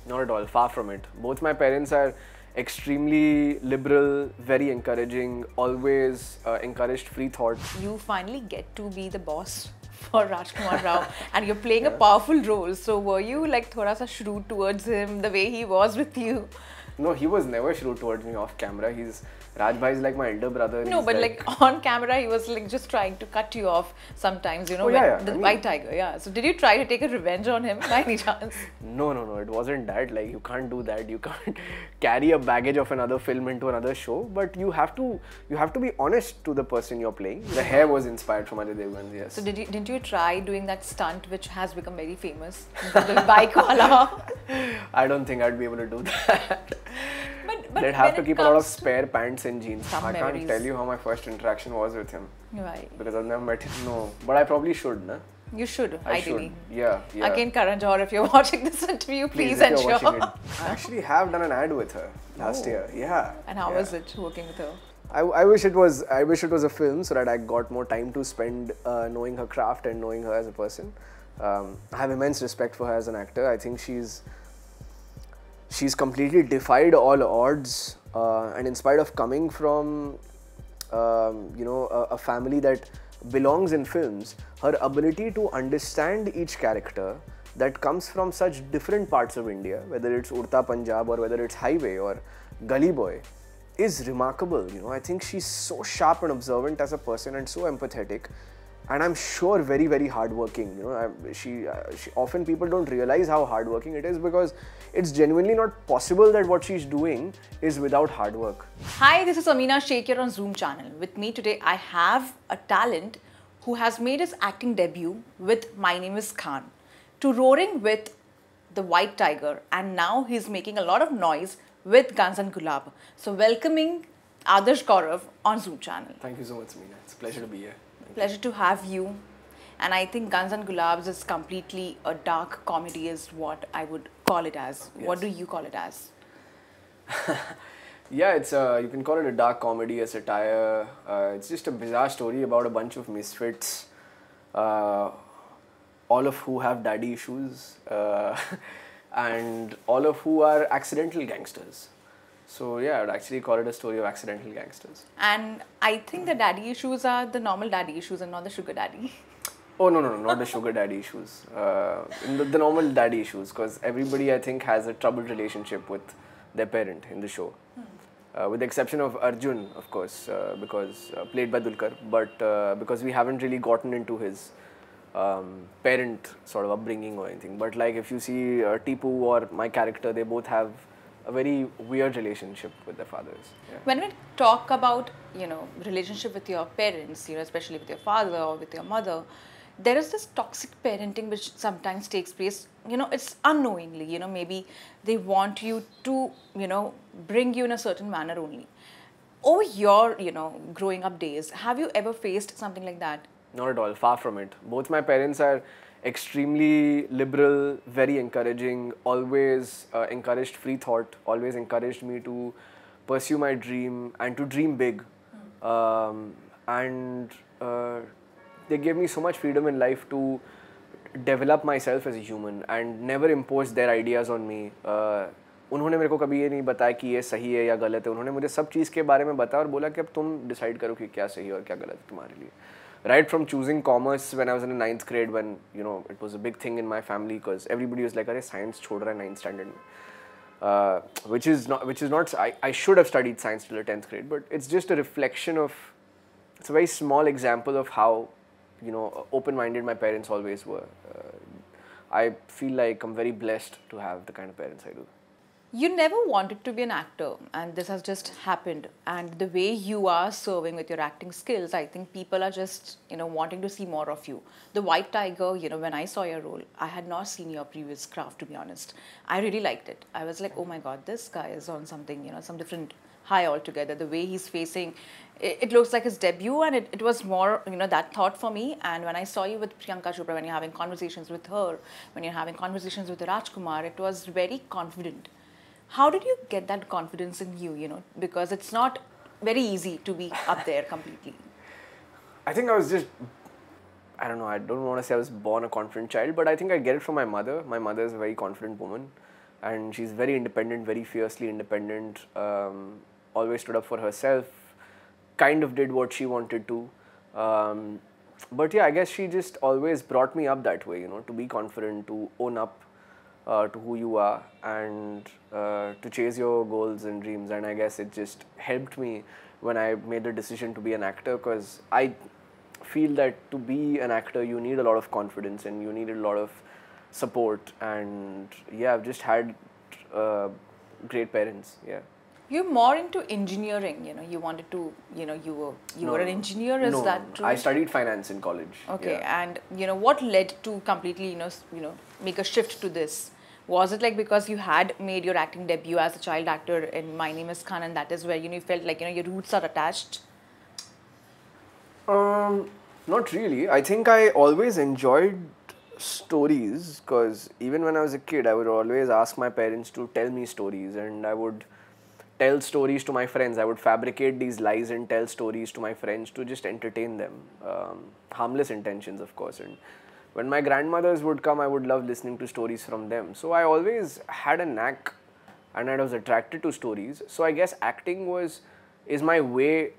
Not at all, far from it. Both my parents are extremely liberal, very encouraging, always encouraged free thought. You finally get to be the boss for Rajkumar Rao and you're playing a powerful role. So were you like thoda sa shrewd towards him the way he was with you? No, he was never shrewd towards me off camera. Raj Bhai is like my elder brother. No, but like on camera, he was like just trying to cut you off sometimes, you know, the white tiger, yeah. So did you try to take a revenge on him by any chance? No, it wasn't that. Like, you can't do that. You can't carry a baggage of another film into another show. But you have to be honest to the person you're playing. The hair was inspired from Ajay Devgan, yes. So didn't you try doing that stunt which has become very famous, the bike wala? I don't think I'd be able to do that. But they'd have to keep a lot of spare pants and jeans. I memories. Can't tell you how my first interaction was with him. Right. Because I've never met him. No, but I probably should, na? You should, ideally. Yeah. Again, Karan Johar, if you're watching this interview, please ensure. I actually have done an ad with her last year. Yeah. And how was it working with her? I wish it was a film so that I got more time to spend knowing her craft and knowing her as a person. I have immense respect for her as an actor. I think she's completely defied all odds, and in spite of coming from a family that belongs in films, her ability to understand each character that comes from such different parts of India, whether it's Urta Punjab or whether it's Highway or Gully Boy, is remarkable. I think she's so sharp and observant as a person and so empathetic. And I'm sure very, very hardworking. She often people don't realize how hardworking it is because it's genuinely not possible that what she's doing is without hard work. Hi, this is Amina Sheikh here on Zoom channel. With me today, I have a talent who has made his acting debut with My Name is Khan, to roaring with The White Tiger, and now he's making a lot of noise with Gun Gulaabs. So welcoming Adarsh Gourav on Zoom channel. Thank you so much, Amina. It's a pleasure to be here. Pleasure to have you. And I think Gun Gulaabs is completely a dark comedy is what I would call it as. Yes. What do you call it as? Yeah, it's you can call it a dark comedy, a satire. It's just a bizarre story about a bunch of misfits, all of who have daddy issues, and all of who are accidental gangsters. So yeah, I'd actually call it a story of accidental gangsters. And I think the daddy issues are the normal daddy issues and not the sugar daddy. Oh no, not the sugar daddy issues. The normal daddy issues, because everybody I think has a troubled relationship with their parent in the show. With the exception of Arjun, of course, because played by Dulquer, but because we haven't really gotten into his parent sort of upbringing or anything. But like if you see Tipu or my character, they both have a very weird relationship with their fathers. Yeah. When we talk about, relationship with your parents, especially with your father or with your mother, there is this toxic parenting which sometimes takes place, it's unknowingly, maybe they want you to, bring you in a certain manner only. Over your, growing up days, have you ever faced something like that? Not at all, far from it. Both my parents are extremely liberal, very encouraging, always encouraged free thought, always encouraged me to pursue my dream and to dream big. They gave me so much freedom in life to develop myself as a human and never impose their ideas on me. उन्होंने मेरे को कभी ये नहीं बताया कि ये सही है या गलत है. उन्होंने मुझे सब चीज़ के बारे में बताया और बोला कि अब तुम डिसाइड करो कि क्या सही है और क्या गलत है तुम्हारे लिए. Right from choosing commerce when I was in the 9th grade, when it was a big thing in my family because everybody was like, "Arey science chhod raha hai 9th standard mein," which is not. I should have studied science till the 10th grade, but it's just a reflection of. It's a very small example of how open-minded my parents always were. I feel like I'm very blessed to have the kind of parents I do. You never wanted to be an actor, and this has just happened. And the way you are serving with your acting skills, I think people are just, wanting to see more of you. The White Tiger, when I saw your role, I had not seen your previous craft, to be honest. I really liked it. I was like, oh my God, this guy is on something, some different high altogether. The way he's facing, it looks like his debut, and it was more, that thought for me. And when I saw you with Priyanka Chopra, when you're having conversations with her, when you're having conversations with Rajkumar, it was very confident. How did you get that confidence in you, because it's not very easy to be up there completely? I think I was just, I don't know, I don't want to say I was born a confident child, but I think I get it from my mother. My mother is a very confident woman. and she's very independent, very fiercely independent. Always stood up for herself. Kind of did what she wanted to. But yeah, I guess she just always brought me up that way, you know, to be confident, to own up to who you are, and to chase your goals and dreams. And I guess it just helped me when I made the decision to be an actor, because I feel that to be an actor you need a lot of confidence and you need a lot of support. And yeah, I've just had great parents. Yeah. You're more into engineering, you know, you wanted to, you know, you were an engineer, is that true? I studied finance in college. Okay, yeah. and you know, what led to completely, you know, make a shift to this? Was it like because you had made your acting debut as a child actor in My Name is Khan, and that is where, you know, you felt like, you know, your roots are attached? Not really. I think I always enjoyed stories, because even when I was a kid, I would always ask my parents to tell me stories, and I would tell stories to my friends. I would fabricate these lies and tell stories to my friends to just entertain them. Harmless intentions, of course. And when my grandmothers would come, I would love listening to stories from them. So I always had a knack, and I was attracted to stories. So I guess acting is my way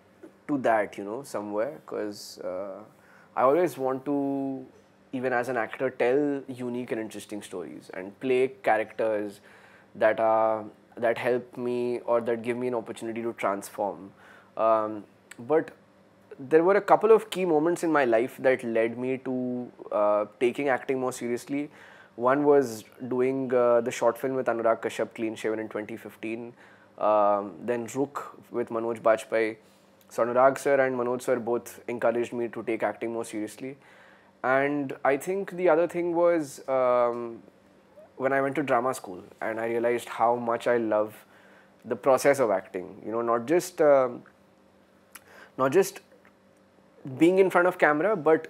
to that, you know, somewhere, because I always want to, even as an actor, tell unique and interesting stories and play characters that help me or that give me an opportunity to transform. But there were a couple of key moments in my life that led me to taking acting more seriously. One was doing the short film with Anurag Kashyap, Clean Shaven, in 2015. Then Rook with Manoj Bajpayee. So Anurag sir and Manoj sir both encouraged me to take acting more seriously. And I think the other thing was when I went to drama school, and I realized how much I love the process of acting. You know, not just being in front of camera, but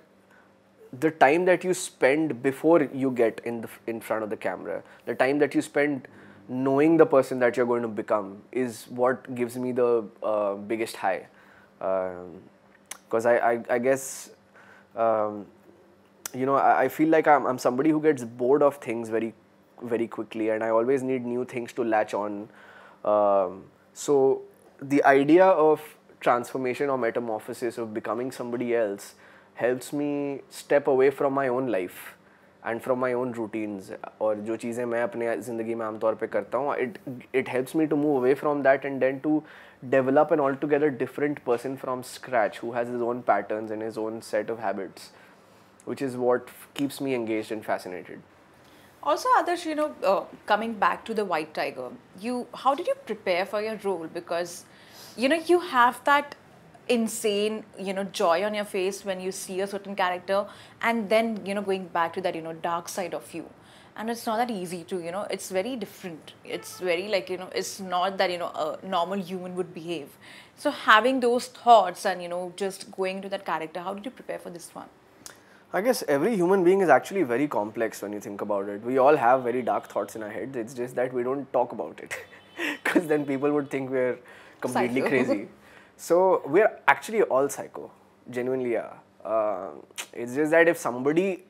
the time that you spend before you get in front of the camera, the time that you spend knowing the person that you're going to become, is what gives me the biggest high. Because I guess you know, I feel like I'm somebody who gets bored of things very, very quickly, and I always need new things to latch on. So the idea of transformation or metamorphosis, of becoming somebody else, helps me step away from my own life and from my own routines. और जो चीज़ें मैं अपने ज़िंदगी में आमतौर पे करता हूँ, it helps me to move away from that and then to develop an altogether different person from scratch who has his own patterns and his own set of habits, which is what keeps me engaged and fascinated. Also, Adarsh, you know, coming back to the White Tiger, how did you prepare for your role? Because, you know, you have that insane, you know, joy on your face when you see a certain character, and then, you know, going back to that, you know, dark side of you. And it's not that easy to, you know, it's very different. It's very like, you know, it's not that, you know, a normal human would behave. So having those thoughts and, you know, just going into that character, how did you prepare for this one? I guess every human being is actually very complex when you think about it. We all have very dark thoughts in our heads. It's just that we don't talk about it, because then people would think we're completely crazy. So we're actually all psycho, genuinely. Yeah. It's just that if somebody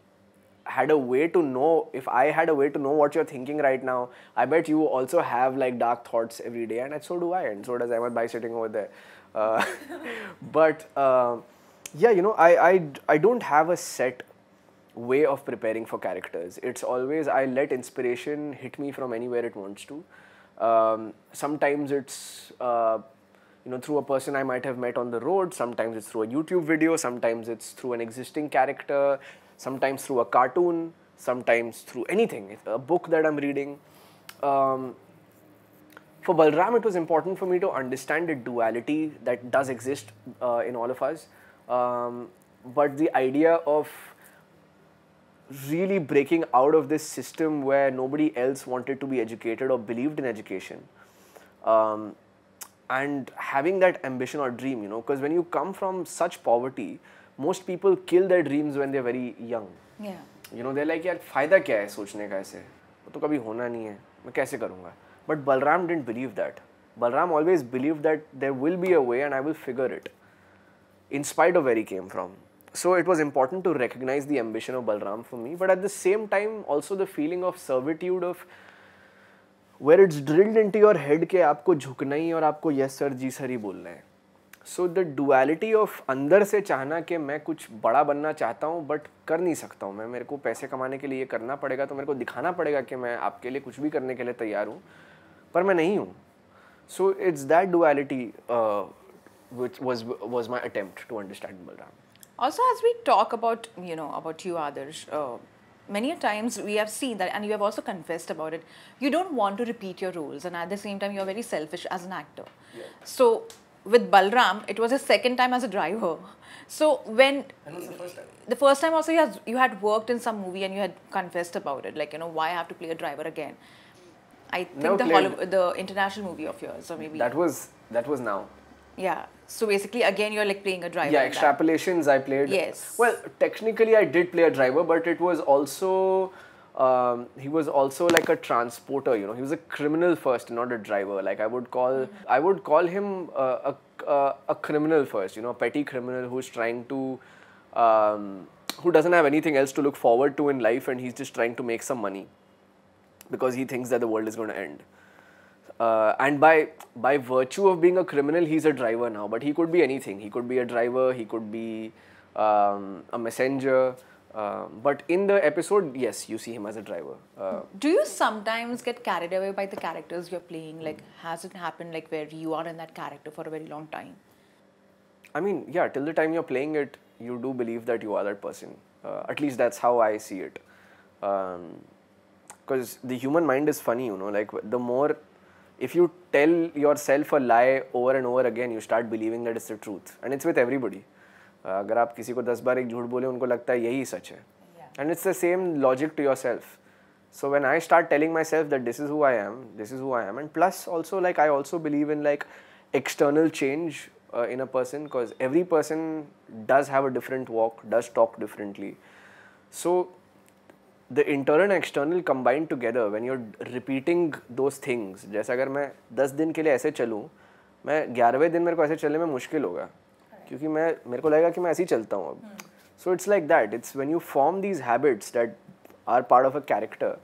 had a way to know, if I had a way to know what you're thinking right now, I bet you also have like dark thoughts every day, and so do I, and so does Ahmed Bhai sitting over there. But yeah, you know, I don't have a set way of preparing for characters. It's always, I let inspiration hit me from anywhere it wants to. Sometimes it's you know, through a person I might have met on the road. Sometimes it's through a YouTube video. Sometimes it's through an existing character. Sometimes through a cartoon. Sometimes through anything, a book that I'm reading. For Balram, it was important for me to understand the duality that does exist in all of us. But the idea of really breaking out of this system where nobody else wanted to be educated or believed in education, and having that ambition or dream, you know, because when you come from such poverty, most people kill their dreams when they're very young. Yeah. You know, they're like, यार फायदा क्या है सोचने का ऐसे, वो तो कभी होना नहीं है, मैं कैसे करूँगा? But Balram didn't believe that. Balram always believed that there will be a way and I will figure it, in spite of where he came from. So it was important to recognize the ambition of Balram for me, but at the same time also the feeling of servitude of where it's drilled into your head कि आपको झुकना ही और आपको yes sir जी sir ही बोलना है. So the duality of अंदर से चाहना कि मैं कुछ बड़ा बनना चाहता हूँ but कर नहीं सकता हूँ, मैं मेरे को पैसे कमाने के लिए ये करना पड़ेगा, तो मेरे को दिखाना पड़ेगा कि मैं आपके लिए कुछ भी करने के लिए तैयार हूँ, पर मैं नहीं हूँ. So it's that duality which was my attempt to understand Balram. Also, as we talk about, about you, Adarsh, many a times we have seen that, and you have also confessed about it, you don't want to repeat your roles, and at the same time, you're very selfish as an actor. Yeah. So, with Balram, it was his second time as a driver. So, when... And it was the first time. The first time also, you had worked in some movie and you had confessed about it, like, why I have to play a driver again? I think the international movie of yours, or maybe... That was now. Yeah. So basically, again, you're like playing a driver. Yeah, Extrapolations I played. Yes. Well, technically I did play a driver, but it was also, he was also like a transporter, He was a criminal first, not a driver. Like I would call him a criminal first, a petty criminal who's trying to, who doesn't have anything else to look forward to in life, and he's just trying to make some money because he thinks that the world is going to end. And by virtue of being a criminal, he's a driver now. But he could be anything. He could be a driver. He could be a messenger. But in the episode, yes, you see him as a driver. Do you sometimes get carried away by the characters you're playing? Like, has it happened like where you are in that character for a very long time? I mean, yeah, till the time you're playing it, you do believe that you are that person. At least that's how I see it. Because the human mind is funny, like the more... If you tell yourself a lie over and over again, you start believing that it's the truth. And it's with everybody. अगर आप किसी को 10 बार एक झूठ बोले, उनको लगता है यही सच है. And it's the same logic to yourself. So when I start telling myself that this is who I am, and plus also like I also believe in like external change in a person, because every person does have a different walk, does talk differently. So the internal and external combined together, when you're repeating those things, जैसे अगर मैं 10 दिन के लिए ऐसे चलूँ, मैं 11वें दिन मेरे को ऐसे चलने में मुश्किल होगा, क्योंकि मेरे को लगेगा कि मैं ऐसे ही चलता हूँ अब. So it's like that. It's when you form these habits that are part of a character,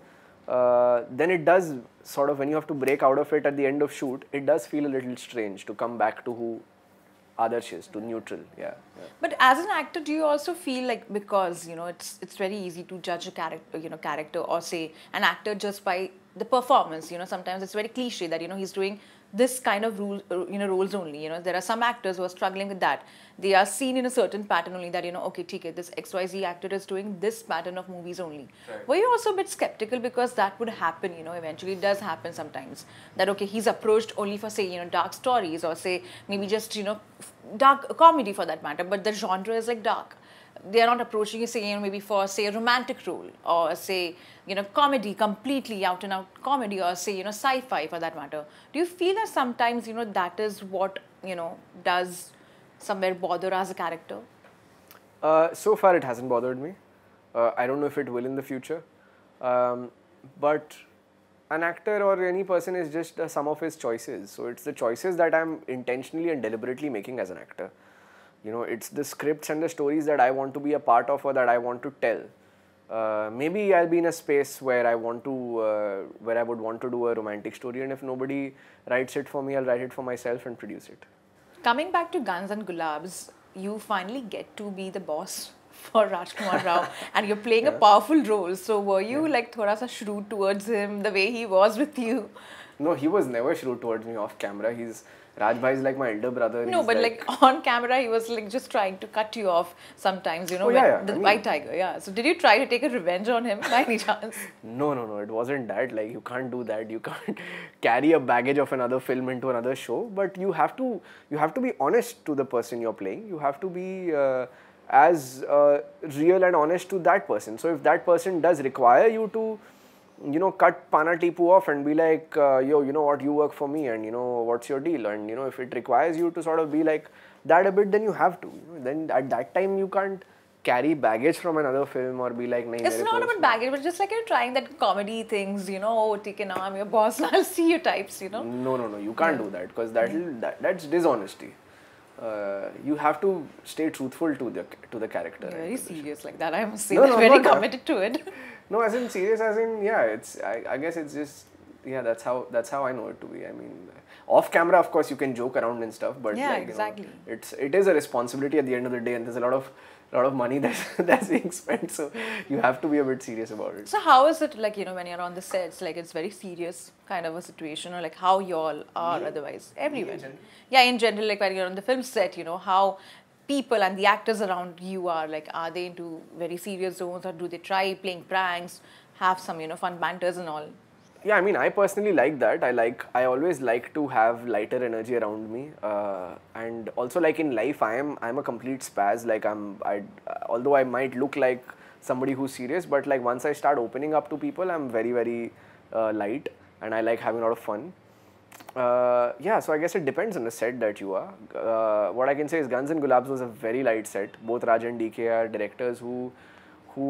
then it does sort of, when you have to break out of it at the end of shoot, it does feel a little strange to come back to who Adarsh is, to neutral. Yeah. But as an actor, do you also feel like, because it's very easy to judge a character or say an actor just by the performance, sometimes it's very cliche that he's doing this kind of roles only. There are some actors who are struggling with that. They are seen in a certain pattern only, that okay, okay, this XYZ actor is doing this pattern of movies only. Right. Were you also a bit skeptical, because that would happen, eventually it does happen sometimes, that okay, he's approached only for say dark stories, or say maybe just dark comedy for that matter, but the genre is like dark. They are not approaching you, say, maybe for, say, a romantic role, or say, comedy, completely out and out comedy, or say, sci-fi for that matter. Do you feel that sometimes, that is what, does somewhere bother as a character? So far it hasn't bothered me. I don't know if it will in the future. But an actor or any person is just the sum of his choices. So it's the choices that I'm intentionally and deliberately making as an actor. It's the scripts and the stories that I want to be a part of, or that I want to tell. Maybe I'll be in a space where I would want to do a romantic story, and if nobody writes it for me, I'll write it for myself and produce it. Coming back to Guns and Gulaabs, you finally get to be the boss for Rajkumar Rao, and you're playing a powerful role. So were you like thoda sa shrewd towards him, the way he was with you? No, he was never shrewd towards me off camera. Raj Bhai is like my elder brother. No, but like on camera, he was like just trying to cut you off sometimes, the white tiger, yeah. So did you try to take a revenge on him by any chance? No, it wasn't that. Like, you can't do that. You can't carry a baggage of another film into another show. But you have to be honest to the person you're playing. You have to be as real and honest to that person. So if that person does require you to cut Pana Tipu off and be like, yo, you know what, you work for me, and what's your deal? And if it requires you to sort of be like that a bit, then you have to. Then at that time you can't carry baggage from another film or be like, nahin, it's not about baggage, but just like you're trying that comedy things, oh, take now I'm your boss, I'll see you types, No, you can't do that, because that's dishonesty. You have to stay truthful to the character. You're very serious like that, I must say. Very committed to it. No, as in serious, as in, yeah, I guess it's just Yeah, that's how I know it to be. I mean, off camera, of course, you can joke around and stuff, but Yeah, like, exactly. it is a responsibility at the end of the day, and there's a lot of money that's being spent, so you have to be a bit serious about it. So how is it like, when you're on the sets, like it's very serious kind of a situation, or like how you all are otherwise everywhere? in general? Yeah, in general, like when you're on the film set, how people and the actors around you are they into very serious zones, or do they try playing pranks, have some, fun banters and all? Yeah, I mean, I personally like that. I always like to have lighter energy around me, and also like in life, I'm a complete spaz. Like although I might look like somebody who's serious, but like once I start opening up to people, I'm very very light, and I like having a lot of fun. Yeah, so I guess it depends on the set that you are. What I can say is Guns and Gulaabs was a very light set. Both Raj and DK are directors who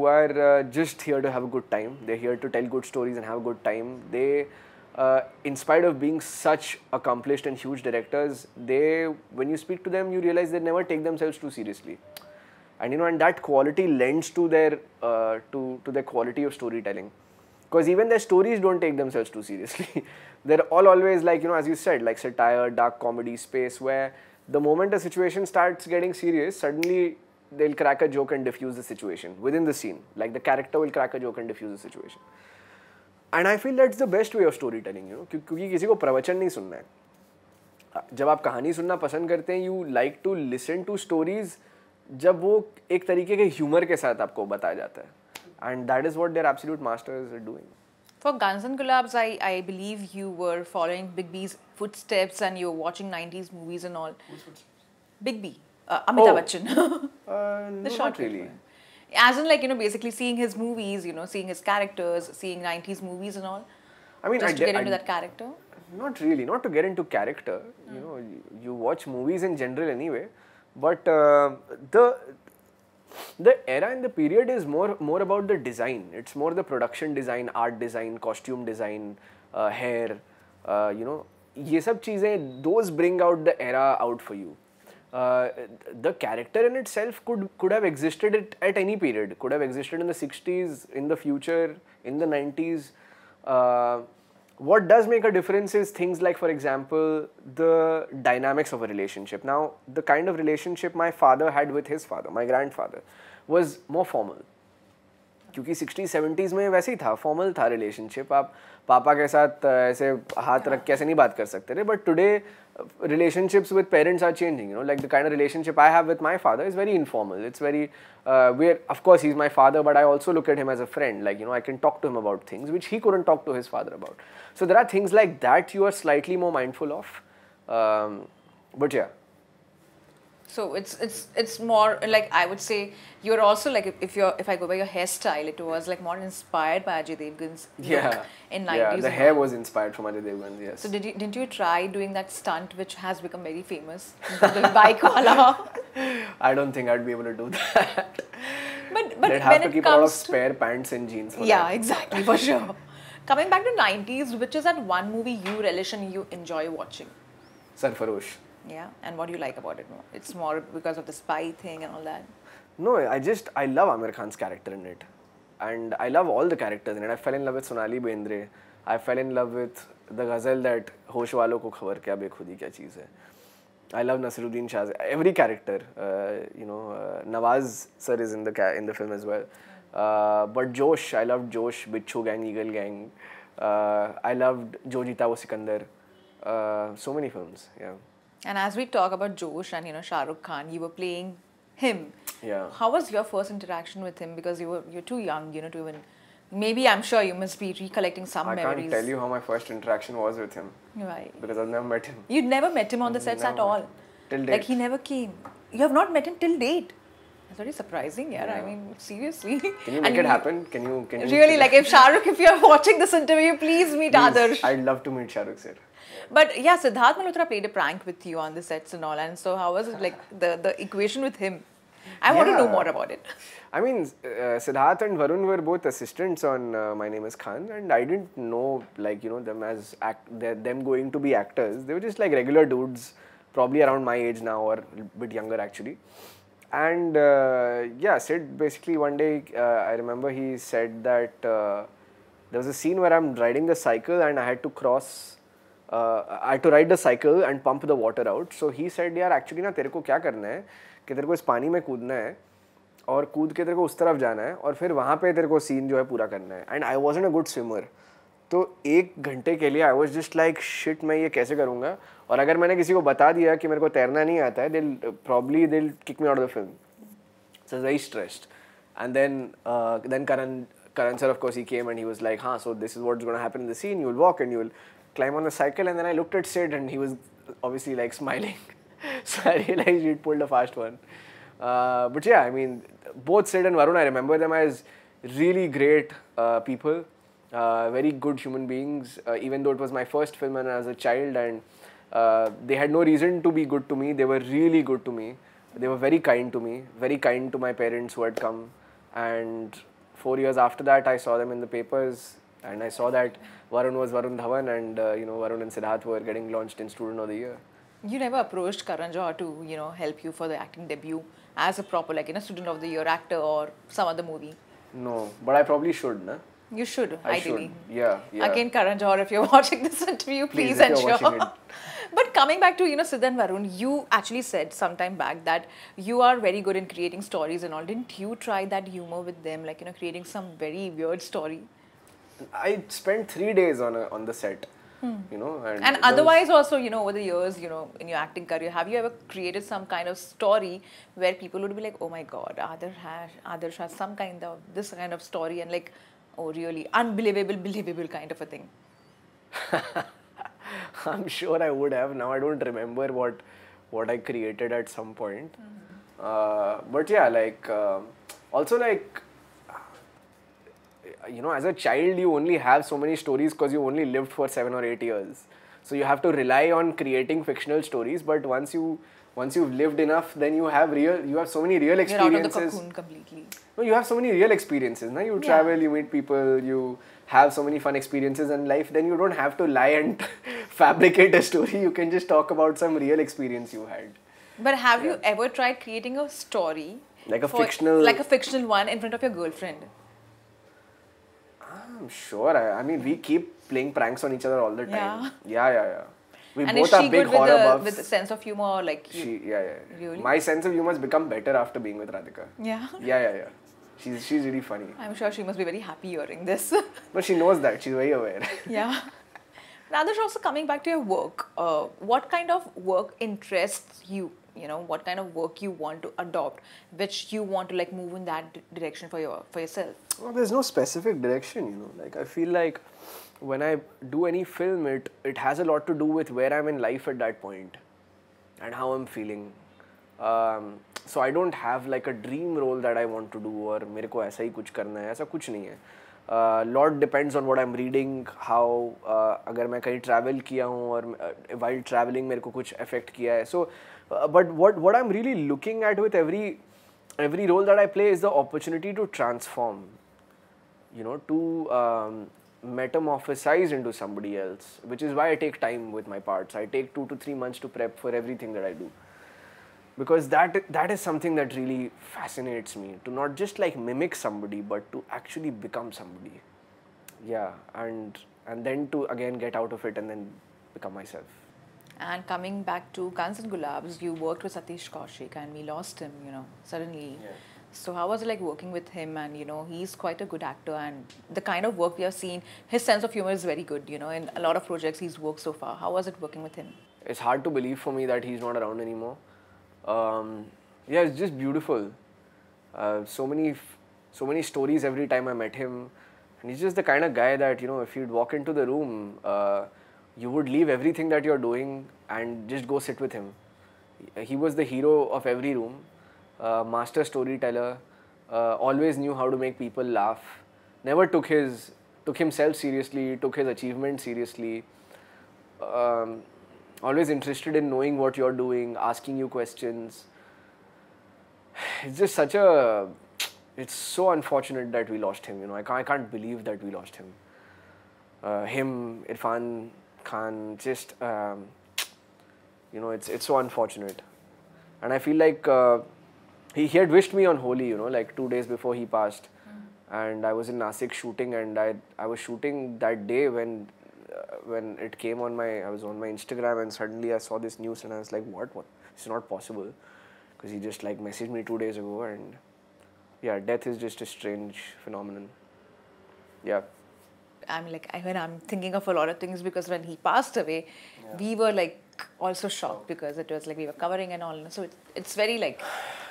are just here to have a good time. They're here to tell good stories and have a good time. They, in spite of being such accomplished and huge directors, when you speak to them, you realize they never take themselves too seriously. And and that quality lends to their to their quality of storytelling. Because even their stories don't take themselves too seriously. They're always like, as you said, like satire, dark comedy space, where the moment a situation starts getting serious, suddenly they'll crack a joke and diffuse the situation within the scene. Like the character will crack a joke and diffuse the situation. And I feel that's the best way of storytelling, क्योंकि किसी को प्रवचन नहीं सुनना है. जब आप कहानी सुनना पसंद करते हैं, you like to listen to stories जब वो एक तरीके के ह्यूमर के साथ आपको बताया जाता है. And that is what their absolute masters are doing. For Guns and Gulaabs, I believe you were following Big B's footsteps and you were watching 90s movies and all. Whose footsteps? Big B. Amitabh Bachchan. No, not really. As in like, basically seeing his movies, seeing his characters, seeing 90s movies and all. I mean, just to get into that character? Not really. Not to get into character. You watch movies in general anyway. But the era and the period is more about the design. It's more the production design, art design, costume design, hair, ये सब चीजें, those bring out the era out for you. The character in itself could have existed at any period. Could have existed in the 60s, in the future, in the 90s. What does make a difference is things like, for example, the dynamics of a relationship. Now, the kind of relationship my father had with his father, my grandfather, was more formal. क्योंकि 60s 70s में वैसे ही था, formal था relationship. आप पापा के साथ ऐसे हाथ रख के ऐसे नहीं बात कर सकते थे. But today relationships with parents are changing. Like the kind of relationship I have with my father is very informal. It's very of course he's my father, but I also look at him as a friend. Like I can talk to him about things which he couldn't talk to his father about. So there are things like that you are slightly more mindful of. But yeah. So it's more like, I would say you're also like, if I go by your hairstyle, it was like more inspired by Ajay Devgan's look in 90s. Yeah, the hair was inspired from Ajay Devgan, yes. So didn't you try doing that stunt which has become very famous, the bike wala? I don't think I'd be able to do that. But they'd have to keep a lot of spare pants and jeans for that. Exactly, for sure. Coming back to 90s, which is that one movie you relish and you enjoy watching? Sarfarosh. Yeah, and what do you like about it more? It's more because of the spy thing and all that? No, I love Amir Khan's character in it. And I love all the characters in it. I fell in love with Sonali Bendre. I fell in love with the ghazal that Hosh Walo ko khabar kya bekhudi kya cheez hai. I love Nasiruddin Shah. Every character, Nawaz sir is in the film as well. But Josh, I loved Josh, Bichu Gang, Eagle Gang. I loved Jo Jeeta Wo Sikandar. So many films, yeah. And as we talk about Josh and Shah Rukh Khan, you were playing him. Yeah. How was your first interaction with him? Because you're too young, to even. Maybe I'm sure you must be recollecting some memories. I can't tell you how my first interaction was with him. Right. Because I've never met him. You'd never met him on the sets at all. Till date. Like he never came. You have not met him till date. That's very surprising, yeah. I mean, seriously. Can you make it happen? Can you? Really, like if Shah Rukh, if you're watching this interview, please meet Adarsh. I'd love to meet Shah Rukh sir. But yeah, Sidharth Malhotra played a prank with you on the sets and all, and so how was it like the equation with him? I want to know more about it. I mean, Sidharth and Varun were both assistants on My Name Is Khan, and I didn't know them as them going to be actors. They were just like regular dudes, probably around my age now or a bit younger actually. And Sid basically one day I remember he said that there was a scene where I'm riding the cycle and I had to cross. I had to ride the cycle and pump the water out. So he said, यार actually ना तेरे को क्या करना है कि तेरे को इस पानी में कूदना है और कूद के तेरे को उस तरफ जाना है और फिर वहाँ पे तेरे को सीन जो है पूरा करना है. And I wasn't a good swimmer. तो 1 घंटे के लिए I was just like shit मैं ये कैसे करूँगा. और अगर मैंने किसी को बता दिया कि मेरे को तैरना नहीं आता है, they'll kick me out of the film. So I was very stressed. And then Karan sir, of course, he came and he was like, so this is what's going to happen in the scene. You'll walk and you'll climb on the cycle. And then I looked at Sid and he was obviously like smiling. So I realized he'd pulled a fast one. But yeah, I mean, both Sid and Varun, I remember them as really great people, very good human beings, even though it was my first film and as a child, and they had no reason to be good to me. They were really good to me. They were very kind to me, very kind to my parents who had come. And 4 years after that, I saw them in the papers, and I saw that Varun was Varun Dhawan, and Varun and Sidharth were getting launched in Student of the Year. You never approached Karan Johar to help you for the acting debut as a proper Student of the Year actor or some other movie? No, but I probably should, na? You should, ideally. Yeah. Again, Karan Johar, if you're watching this interview, please ensure. But coming back to Sid and Varun, you actually said sometime back that you are very good in creating stories and all. Didn't you try that humor with them, creating some very weird story? I spent 3 days on the set. And otherwise also, over the years, in your acting career, have you ever created some kind of story where people would be like, oh my God, Adarsh has some kind of, this kind of story, and oh really, believable kind of a thing? I'm sure I would have. Now I don't remember what I created at some point. But yeah, also as a child, you only have so many stories because you only lived for 7 or 8 years. So you have to rely on creating fictional stories. But once you've lived enough, then you have so many real experiences. You're out of the cocoon completely. No, you have so many real experiences. Na? You travel, you meet people, you have so many fun experiences in life. Then you don't have to lie and fabricate a story. You can just talk about some real experience you had. But have you ever tried creating a story? Like a fictional one in front of your girlfriend? I'm sure. I mean, we keep playing pranks on each other all the time. Yeah. We and both are big horror buffs. With a sense of humor, Really? My sense of humor has become better after being with Radhika. Yeah? Yeah. She's really funny. I'm sure she must be very happy hearing this. But she knows that. She's very aware. Yeah. Now, Adarsh, also coming back to your work, what kind of work interests you? What kind of work you want to adopt, which you want to move in that direction for yourself? Well, there's no specific direction, I feel like when I do any film, it has a lot to do with where I'm in life at that point and how I'm feeling. So I don't have a dream role that I want to do or मेरे को ऐसा ही कुछ करना है, ऐसा कुछ नहीं है. Lot depends on what I'm reading, how अगर मैं कहीं travel किया हूँ और while traveling मेरे को कुछ affect किया है. So but what I'm really looking at with every role that I play is the opportunity to transform, to metamorphosize into somebody else, which is why I take time with my parts. I take 2 to 3 months to prep for everything that I do, because that is something that really fascinates me, to not just mimic somebody but to actually become somebody. Yeah, and then to again get out of it and then become myself. And coming back to Gun Gulaabs, you worked with Satish Kaushik and we lost him, suddenly. Yeah. So how was it working with him? And, he's quite a good actor, and the kind of work we have seen, his sense of humor is very good, in a lot of projects he's worked so far. How was it working with him? It's hard to believe for me that he's not around anymore. Yeah, it's just beautiful. So many stories every time I met him. And he's just the kind of guy that, if you'd walk into the room, you would leave everything that you're doing and just go sit with him. He was the hero of every room, master storyteller, always knew how to make people laugh, never took himself seriously, took his achievement seriously, always interested in knowing what you're doing, asking you questions. It's just it's so unfortunate that we lost him, I can't believe that we lost him. Him, Irfan Khan, just, it's so unfortunate. And I feel like he had wished me on Holi, 2 days before he passed. and I was in Nasik shooting, and I was shooting that day when it came on I was on my Instagram, and suddenly I saw this news, and I was like, what? It's not possible, because he just like messaged me 2 days ago, and yeah, death is just a strange phenomenon. Yeah. When I'm thinking of a lot of things, because when he passed away, we were like also shocked, because it was like we were covering and all. So it's very like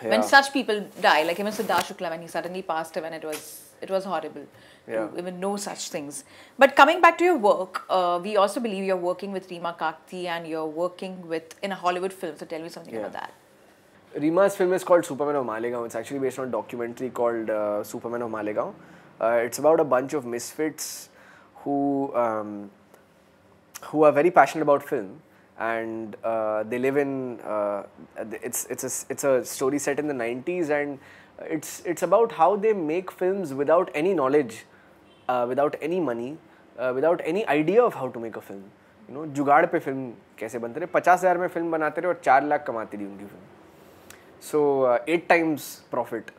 when such people die, like even Sidharth Shukla, when he suddenly passed away, and it was horrible to even know such things. But coming back to your work, we also believe you're working with Rema Kakkar, and you're working in a Hollywood film. So tell me something about that. Rema's film is called Superman of Malegaon. It's actually based on a documentary called Superman of Malegaon. It's about a bunch of misfits who are very passionate about film, and they live in it's a story set in the 90s, and it's about how they make films without any knowledge, without any money, without any idea of how to make a film. You know, जुगाड़ पे film कैसे बनते रहे, 50,000 में film बनाते रहे और 4 लाख कमाती रही उनकी film. So 8 times profit,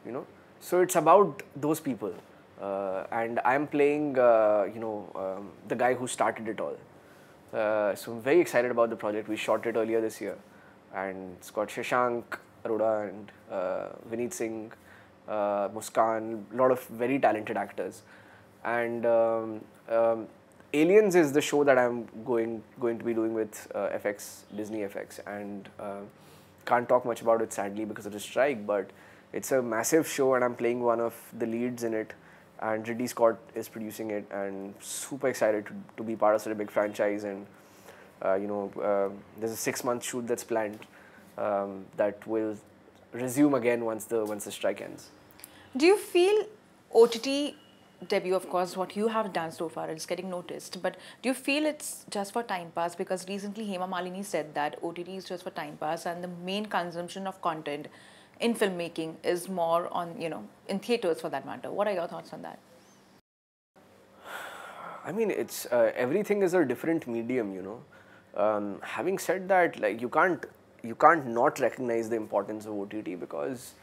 you know. So it's about those people, and I'm playing the guy who started it all. So I'm very excited about the project. We shot it earlier this year, and it's got Shashank Arora and Vineet Singh, Muskan, a lot of very talented actors. And Aliens is the show that I'm going to be doing with FX, Disney FX, and can't talk much about it sadly because of the strike, but it's a massive show, and I'm playing one of the leads in it, and Ridley Scott is producing it, and super excited to be part of such a big franchise. And there's a 6-month shoot that's planned that will resume again once the strike ends. Do you feel OTT debut, of course, what you have done so far is getting noticed, but do you feel it's just for time pass? Because recently Hema Malini said that OTT is just for time pass, and the main consumption of content in filmmaking is more on, in theaters for that matter. What are your thoughts on that? I mean, it's everything is a different medium, Having said that, like you can't not recognize the importance of OTT, because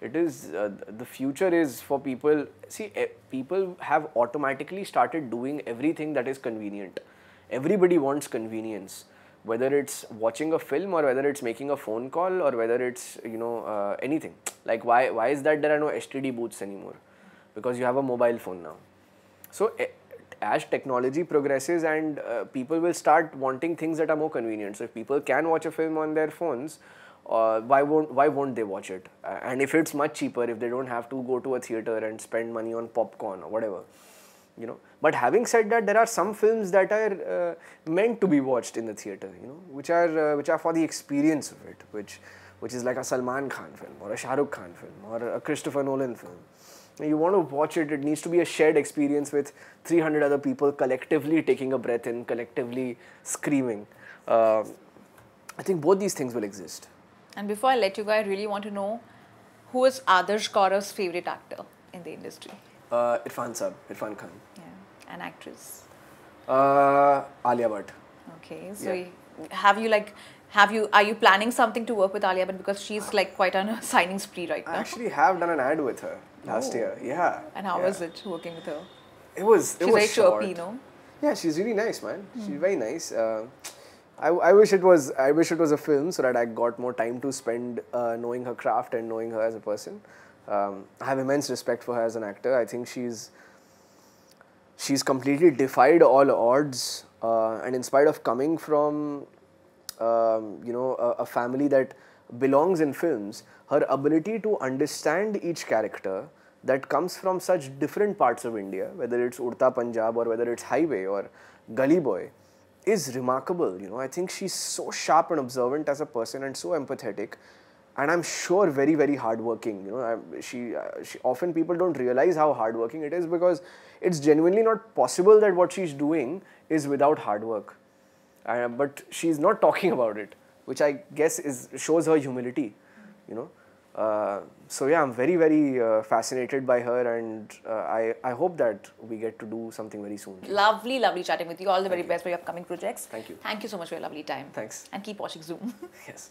it is the future is for people. See, people have automatically started doing everything that is convenient. Everybody wants convenience, whether it's watching a film, or whether it's making a phone call, or whether it's anything. Like why is that there are no STD booths anymore? Because you have a mobile phone now. So as technology progresses, and people will start wanting things that are more convenient. So if people can watch a film on their phones, why won't they watch it? And if it's much cheaper, if they don't have to go to a theater and spend money on popcorn or whatever, But having said that, there are some films that are meant to be watched in the theater, which are for the experience of it, which is like a Salman Khan film, or a Shah Rukh Khan film, or a Christopher Nolan film. You want to watch it, it needs to be a shared experience with 300 other people collectively taking a breath in, collectively screaming. I think both these things will exist. And before I let you go, I really want to know, who is Adarsh Gourav's favorite actor in the industry? Irfan Khan. Yeah. An actress? Alia Bhatt. Okay. So are you planning something to work with Alia Bhatt, because she's like quite on a signing spree right now? I actually have done an ad with her last year. Yeah. And how was it working with her? It was She's very chirpy, no? Yeah, she's really nice, man. She's very nice. I wish it was a film, so that I got more time to spend knowing her craft and knowing her as a person. I have immense respect for her as an actor. I think she's completely defied all odds, and in spite of coming from a family that belongs in films, her ability to understand each character that comes from such different parts of India, whether it's Urta Punjab or whether it's Highway or Gully Boy, is remarkable. I think she's so sharp and observant as a person, and so empathetic, and I'm sure very, very hardworking. She often people don't realize how hardworking it is, because it's genuinely not possible that what she's doing is without hard work. But she's not talking about it, which I guess shows her humility. So yeah, I'm very, very fascinated by her, and I hope that we get to do something very soon. Lovely, lovely chatting with you. All the very best for your upcoming projects. Thank you. Thank you so much for your lovely time. Thanks. And keep watching Zoom. Yes.